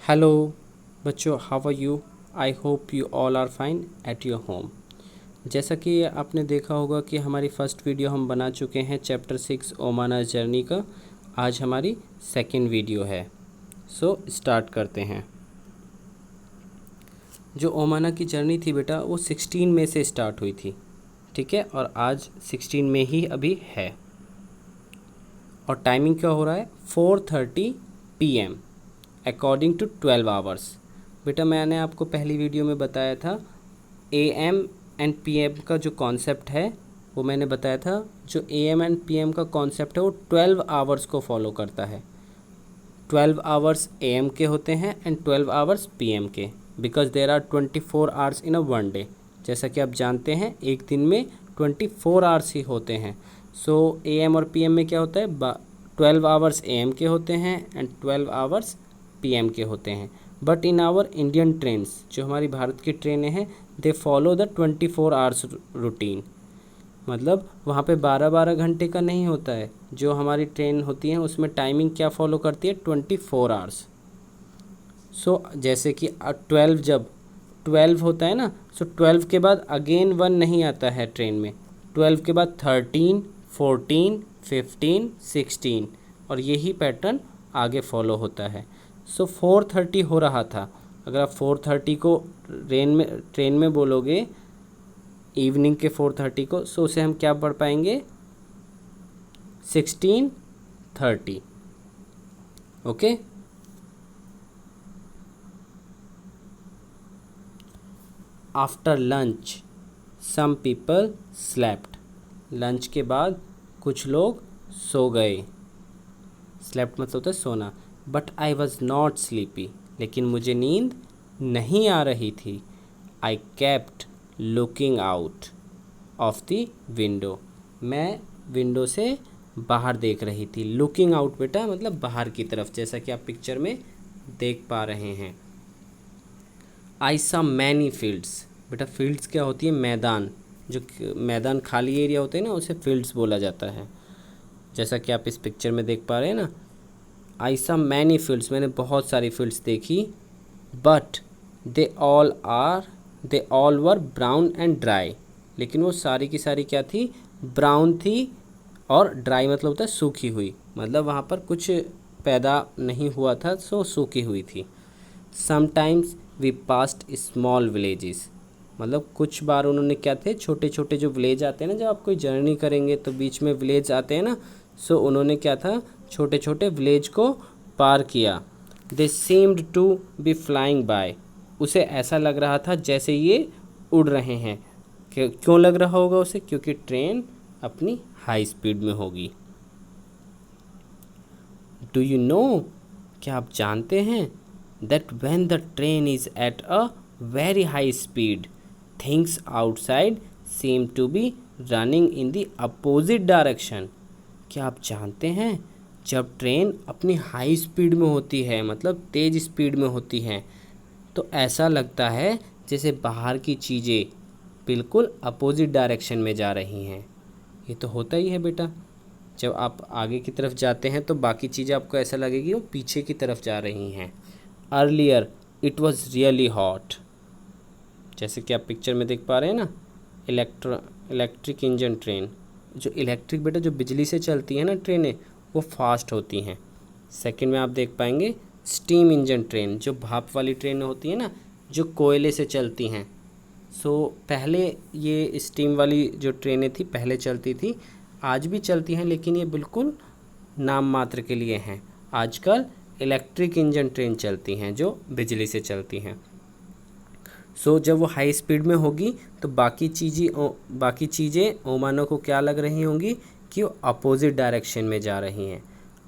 Hello बच्चों, how are you? I hope you all are fine at your home. जैसा कि आपने देखा होगा कि हमारी फर्स्ट वीडियो हम बना चुके हैं चैप्टर 6 ओमाना जर्नी का। आज हमारी सेकंड वीडियो है। सो स्टार्ट करते हैं। जो ओमाना की जर्नी थी बेटा, वो 16 में से स्टार्ट हुई थी, ठीक है, और आज 16 में ही अभी है। और टाइमिंग क्या हो रहा है? 4:30 PM अकॉर्डिंग टू 12 आवर्स। बेटा मैंने आपको पहली वीडियो में बताया था AM एंड PM का जो कॉन्सेप्ट है वो मैंने बताया था। जो AM एंड PM का कॉन्सेप्ट है वो 12 आवर्स को फॉलो करता है। 12 आवर्स AM के होते हैं एंड 12 आवर्स PM के, because there are 24 hours in a one day. जैसा कि आप जानते हैं एक दिन में 24 आवर्स ही होते हैं। सो AM और PM में क्या होता है? 12 आवर्स AM के होते हैं एंड 12 आवर्स PM के होते हैं। But in our Indian trains, जो हमारी भारत की ट्रेनें हैं, they follow the 24 hours routine. मतलब वहाँ पे 12-12 घंटे का नहीं होता है। जो हमारी ट्रेन होती है उसमें टाइमिंग क्या फॉलो करती है? 24 आवर्स। सो जैसे कि 12 जब 12 होता है ना, सो 12 के बाद अगेन 1 नहीं आता है ट्रेन में। 12 के बाद 13, 14, 15, 16 और यही पैटर्न आगे फॉलो होता है। सो 4:30 हो रहा था। अगर आप 4:30 को ट्रेन में बोलोगे इवनिंग के 4:30 को, सो उसे हम क्या पढ़ पाएंगे? 16:30। Okay. After lunch some people slept. Lunch के बाद कुछ लोग सो गए। स्लेप्ट मतलब होता है सोना। But I was not sleepy, लेकिन मुझे नींद नहीं आ रही थी। I kept looking out of the window. मैं विंडो से बाहर देख रही थी। लुकिंग आउट बेटा मतलब बाहर की तरफ, जैसा कि आप पिक्चर में देख पा रहे हैं। I saw many fields. बेटा फील्ड्स क्या होती है? मैदान। जो मैदान खाली एरिया होते हैं ना, उसे फील्ड्स बोला जाता है। जैसा कि आप इस पिक्चर में देख पा रहे हैं ना, आई सॉ मैनी फील्ड्स, मैंने बहुत सारी फील्ड्स देखी। But they all were brown and dry. लेकिन वो सारी की सारी क्या थी? ब्राउन थी। और ड्राई मतलब होता है सूखी हुई, मतलब वहाँ पर कुछ पैदा नहीं हुआ था, सो सूखी हुई थी। Sometimes we passed small villages. मतलब कुछ बार उन्होंने क्या थे, छोटे छोटे जो विलेज आते हैं ना, जब आप कोई जर्नी करेंगे तो बीच में विलेज आते हैं ना, सो उन्होंने क्या था, छोटे छोटे विलेज को पार किया। They seemed to be flying by. उसे ऐसा लग रहा था जैसे ये उड़ रहे हैं। क्यों लग रहा होगा उसे? क्योंकि ट्रेन अपनी हाई स्पीड में होगी। डू यू नो, क्या आप जानते हैं, that when the train is at a very high speed, things outside seem to be running in the opposite direction. क्या आप जानते हैं, जब ट्रेन अपनी हाई स्पीड में होती है, मतलब तेज़ स्पीड में होती है, तो ऐसा लगता है जैसे बाहर की चीज़ें बिल्कुल अपोजिट डायरेक्शन में जा रही हैं। ये तो होता ही है बेटा। जब आप आगे की तरफ जाते हैं तो बाकी चीज़ें आपको ऐसा लगेगी वो पीछे की तरफ जा रही हैं। Earlier it was really hot. जैसे कि आप पिक्चर में देख पा रहे हैं ना, इलेक्ट्रिक इंजन ट्रेन। जो इलेक्ट्रिक बेटा जो बिजली से चलती है ना ट्रेनें, वो फास्ट होती हैं। सेकंड में आप देख पाएंगे स्टीम इंजन ट्रेन, जो भाप वाली ट्रेन होती है ना, जो कोयले से चलती हैं। सो पहले ये स्टीम वाली जो ट्रेनें थी पहले चलती थी, आज भी चलती हैं, लेकिन ये बिल्कुल नाम मात्र के लिए हैं। आजकल इलेक्ट्रिक इंजन ट्रेन चलती हैं जो बिजली से चलती हैं। सो जब वो हाई स्पीड में होगी तो बाकी चीज़ें ओमानो को क्या लग रही होंगी कि वो अपोजिट डायरेक्शन में जा रही हैं।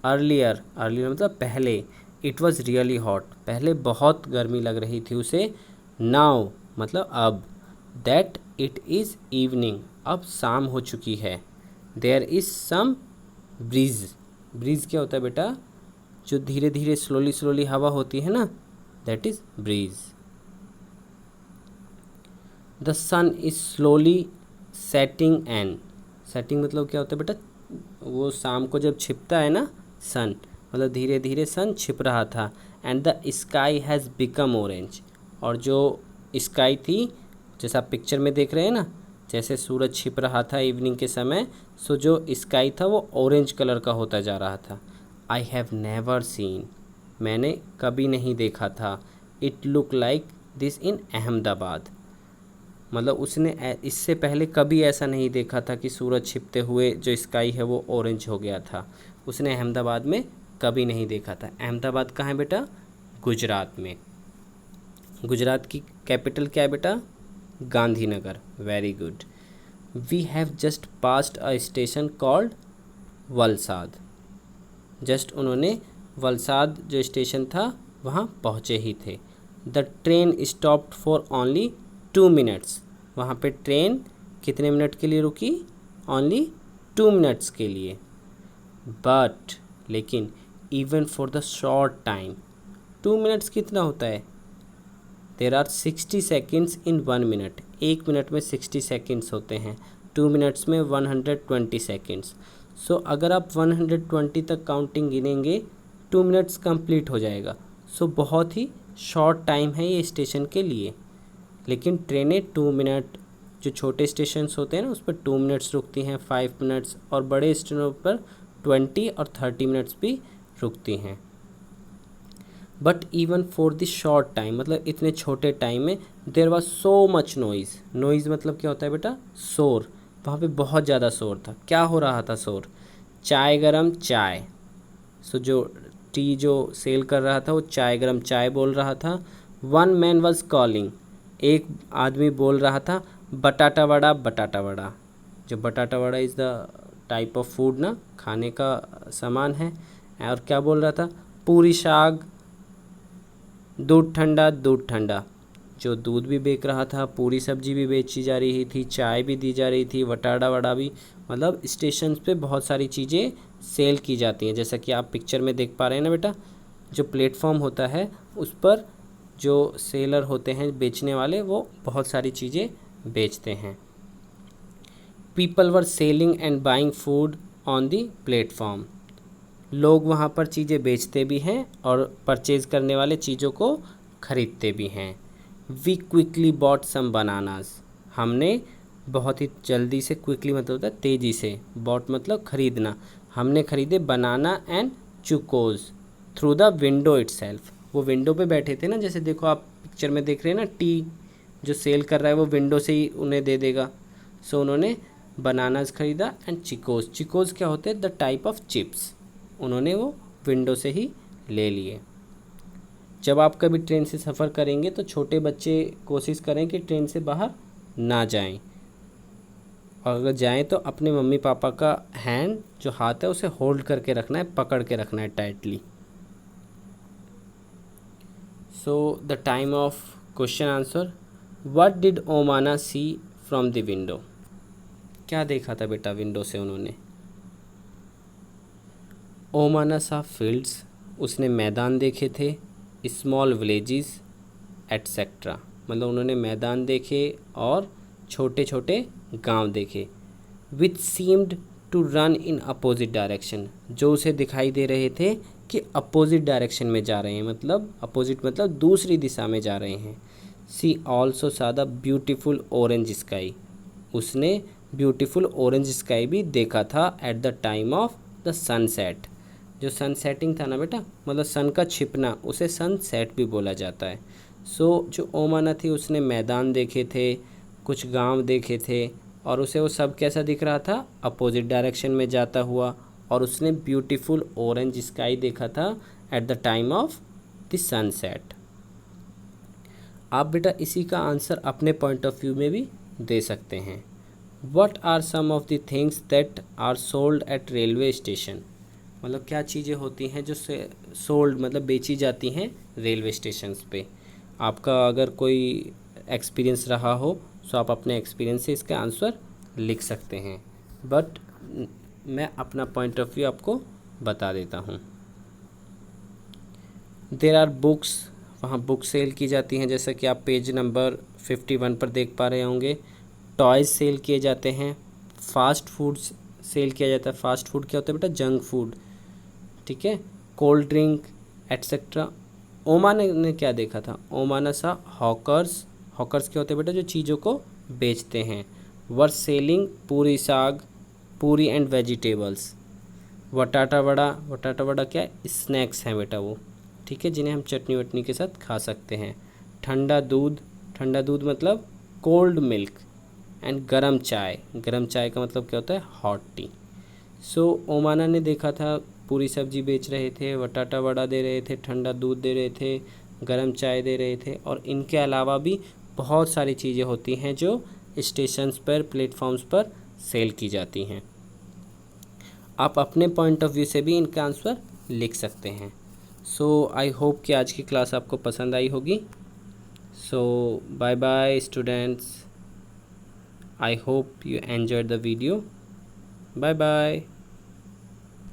अर्लियर मतलब पहले, इट वॉज़ रियली हॉट, पहले बहुत गर्मी लग रही थी उसे। नाउ मतलब अब, दैट इट इज़ इवनिंग, अब शाम हो चुकी है। There is some breeze. Breeze क्या होता है बेटा? जो धीरे धीरे स्लोली हवा होती है ना, that is breeze. The sun is slowly setting and, setting मतलब क्या होता है बेटा? वो शाम को जब छिपता है ना सन, मतलब धीरे धीरे सन छिप रहा था। And the sky has become orange. और जो स्काई थी, जैसा आप पिक्चर में देख रहे हैं ना, जैसे सूरज छिप रहा था इवनिंग के समय, सो जो स्काई था वो ऑरेंज कलर का होता जा रहा था। आई हैव नेवर सीन, मैंने कभी नहीं देखा था। It look like this in Ahmedabad, मतलब उसने इससे पहले कभी ऐसा नहीं देखा था कि सूरज छिपते हुए जो स्काई है वो ऑरेंज हो गया था। उसने अहमदाबाद में कभी नहीं देखा था। अहमदाबाद कहाँ है बेटा? गुजरात में। गुजरात की कैपिटल क्या है बेटा? Gandhinagar. Very good. We have just passed a station called Valsad. Just उन्होंने वलसाद जो स्टेशन था वहाँ पहुँचे ही थे। The train stopped for only 2 minutes. वहाँ पे ट्रेन कितने मिनट के लिए रुकी? ओनली 2 मिनट्स के लिए। बट लेकिन even for the short time, 2 minutes कितना होता है? There are 60 seconds in 1 minute. 1 minute में 60 सेकेंड्स होते हैं, 2 मिनट्स में 120 सेकेंड्स। सो अगर आप 120 तक काउंटिंग गिनेंगे 2 मिनट्स कंप्लीट हो जाएगा। सो बहुत ही शॉर्ट टाइम है ये स्टेशन के लिए। लेकिन ट्रेनें 2 मिनट, जो छोटे स्टेशंस होते हैं ना उस पर 2 मिनट्स रुकती हैं, 5 मिनट्स, और बड़े स्टेशनों पर 20 और 30 मिनट्स भी रुकती हैं। But even for the short time, मतलब इतने छोटे टाइम में, there was so much noise. Noise मतलब क्या होता है बेटा? शोर। वहाँ पे बहुत ज़्यादा शोर था। क्या हो रहा था शोर? चाय गरम चाय। सो जो टी जो सेल कर रहा था वो चाय गरम चाय बोल रहा था। वन मैन वॉज कॉलिंग, एक आदमी बोल रहा था बटाटा वड़ा बटाटा वड़ा। जो बटाटा vada is the type of food ना, खाने का सामान है। और क्या बोल रहा था? पूरी साग, दूध ठंडा दूध ठंडा। जो दूध भी बेच रहा था, पूरी सब्जी भी बेची जा रही थी, चाय भी दी जा रही थी, बटाटा वड़ा भी। मतलब स्टेशन पे बहुत सारी चीज़ें सेल की जाती हैं, जैसा कि आप पिक्चर में देख पा रहे हैं ना बेटा। जो प्लेटफॉर्म होता है उस पर जो सेलर होते हैं, बेचने वाले, वो बहुत सारी चीज़ें बेचते हैं। People were selling and buying food on the platform. लोग वहाँ पर चीज़ें बेचते भी हैं और परचेज करने वाले चीज़ों को ख़रीदते भी हैं। We quickly bought some bananas. हमने बहुत ही जल्दी से, क्विकली मतलब होता है तेज़ी से, बॉट मतलब ख़रीदना। हमने ख़रीदे banana and chikoos through the window itself. वो विंडो पे बैठे थे ना, जैसे देखो आप पिक्चर में देख रहे हैं ना, टी जो सेल कर रहा है वो विंडो से ही उन्हें दे देगा। सो उन्होंने बनानास ख़रीदा एंड चिकोज। चिकोज क्या होते हैं? The type of chips. उन्होंने वो विंडो से ही ले लिए। जब आप कभी ट्रेन से सफ़र करेंगे तो छोटे बच्चे कोशिश करें कि ट्रेन से बाहर ना जाएं, और अगर जाएं तो अपने मम्मी पापा का हैंड, जो हाथ है, उसे होल्ड करके रखना है, पकड़ के रखना है tightly. So the time of question answer. What did Omana see from the window? क्या देखा था बेटा विंडो से उन्होंने? ओमाना सा फील्ड्स, उसने मैदान देखे थे। स्मॉल विलेजेस एट्सेट्रा, मतलब उन्होंने मैदान देखे और छोटे छोटे गांव देखे। Which seemed to run in opposite direction, जो उसे दिखाई दे रहे थे कि अपोजिट डायरेक्शन में जा रहे हैं, मतलब अपोजिट मतलब दूसरी दिशा में जा रहे हैं। सी ऑल्सो सा द ब्यूटीफुल ऑरेंज स्काई, उसने ब्यूटीफुल ऑरेंज स्काई भी देखा था at the time of the sunset. जो सन सेटिंग था ना बेटा, मतलब सन का छिपना, उसे सनसेट भी बोला जाता है। सो जो ओमाना थी उसने मैदान देखे थे, कुछ गांव देखे थे, और उसे वो सब कैसा दिख रहा था? अपोजिट डायरेक्शन में जाता हुआ। और उसने ब्यूटीफुल ऑरेंज स्काई देखा था at the time of the sunset. आप बेटा इसी का आंसर अपने पॉइंट ऑफ व्यू में भी दे सकते हैं। What are some of the things that are sold at railway station? मतलब क्या चीज़ें होती हैं जो सोल्ड मतलब बेची जाती हैं रेलवे स्टेशंस पे? आपका अगर कोई एक्सपीरियंस रहा हो तो आप अपने एक्सपीरियंस से इसका आंसर लिख सकते हैं, बट मैं अपना पॉइंट ऑफ व्यू आपको बता देता हूँ। देयर आर बुक्स, वहाँ बुक सेल की जाती हैं, जैसा कि आप पेज नंबर 51 पर देख पा रहे होंगे। टॉयज़ सेल किए जाते हैं। फास्ट फूड सेल किया जाता है। फास्ट फूड क्या होता है बेटा? जंक फूड, ठीक है। कोल्ड ड्रिंक एट्सेट्रा ओमा ने क्या देखा था? ओमाना सा हॉकर्स, हॉकर्स क्या होते हैं बेटा? जो चीज़ों को बेचते हैं। वर सेलिंग पूरी साग, पूरी एंड वेजिटेबल्स। वटाटा वड़ा, वटाटा वड़ा क्या है? स्नैक्स हैं बेटा वो, ठीक है, जिन्हें हम चटनी वटनी के साथ खा सकते हैं। ठंडा दूध, ठंडा दूध मतलब कोल्ड मिल्क। एंड गरम चाय, गरम चाय का मतलब क्या होता है? Hot T. सो ओमाना ने देखा था पूरी सब्जी बेच रहे थे, वटाटा वड़ा दे रहे थे, ठंडा दूध दे रहे थे, गरम चाय दे रहे थे, और इनके अलावा भी बहुत सारी चीज़ें होती हैं जो स्टेशंस पर, प्लेटफॉर्म्स पर सेल की जाती हैं। आप अपने पॉइंट ऑफ व्यू से भी इनका आंसर लिख सकते हैं। सो आई होप कि आज की क्लास आपको पसंद आई होगी। So bye bye students, I hope you enjoyed the video. Bye bye.